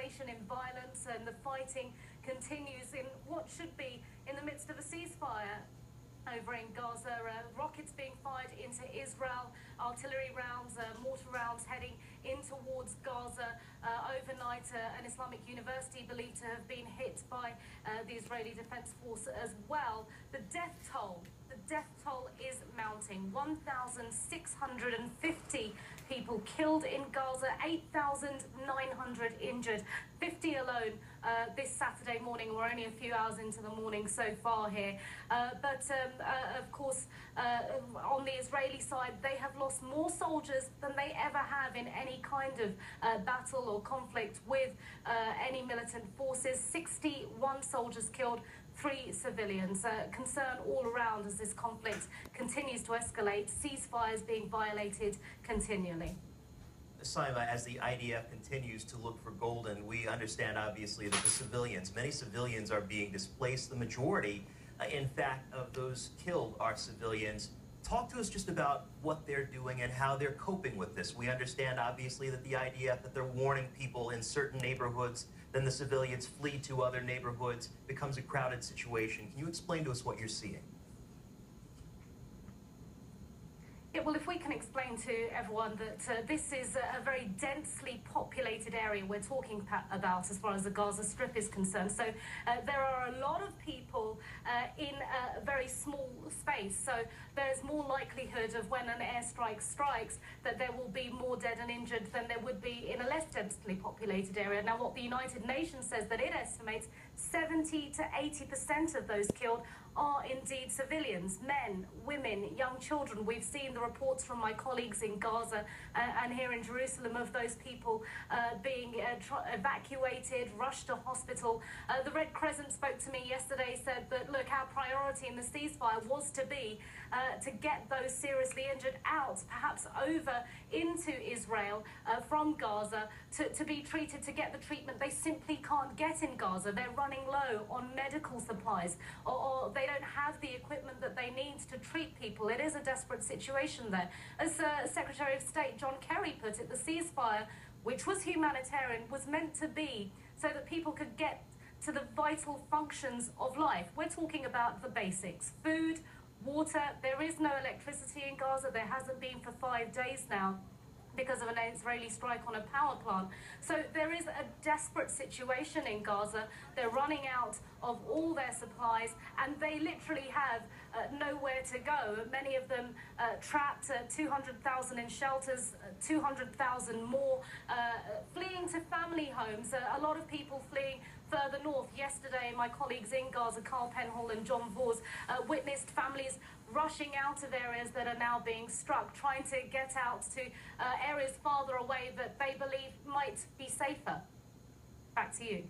escalation in violence, and the fighting continues in what should be in the midst of a ceasefire over in Gaza. Rockets being fired into Israel, artillery rounds, mortar rounds heading in towards Gaza. Overnight, an Islamic university believed to have been hit by the Israeli Defense Force as well. The death toll is mounting. 1,650 people killed in Gaza, 8,900 injured, 50 alone this Saturday morning. We're only a few hours into the morning so far here. Of course, on the Israeli side, they have lost more soldiers than they ever have in any kind of battle or conflict with any militant forces. 61 soldiers killed, 3 civilians. Concern all around as this conflict continues to escalate, ceasefires being violated continually. Saima, as the IDF continues to look for golden, we understand obviously that many civilians are being displaced. The majority, in fact, of those killed are civilians. Talk to us just about what they're doing and how they're coping with this. We understand obviously that the IDF, that they're warning people in certain neighborhoods, then the civilians flee to other neighborhoods, becomes a crowded situation. Can you explain to us what you're seeing? Yeah, well, if we can explain to everyone that this is a very densely populated area we're talking about as far as the Gaza Strip is concerned. So there are a lot of people in a very small space. So there's more likelihood of when an airstrike strikes that there will be more dead and injured than there would be in a less densely populated area. Now, what the United Nations says that it estimates 70 to 80% of those killed are indeed civilians, men, women, young children. We've seen the reports from my colleagues in Gaza and here in Jerusalem of those people being evacuated, rushed to hospital. The Red Crescent spoke to me yesterday, said that, look, our priority in the ceasefire was to be to get those seriously injured out, perhaps over into Israel from Gaza to be treated, to get the treatment they simply can't get in Gaza. They're running low on medical supplies, or they don't have the equipment that they need to treat people. It is a desperate situation there. As Secretary of State John Kerry put it, the ceasefire, which was humanitarian, was meant to be so that people could get to the vital functions of life. We're talking about the basics: food, water. There is no electricity in Gaza. There hasn't been for 5 days now because of an Israeli strike on a power plant. So there is a desperate situation in Gaza. They're running out of all their supplies, and they literally have nowhere to go. Many of them trapped, 200,000 in shelters, 200,000 more fleeing to family homes. A lot of people fleeing further north. Yesterday, my colleagues in Gaza, Carl Penhall and John Vors, witnessed families rushing out of areas that are now being struck, trying to get out to areas farther away that they believe might be safer. Back to you.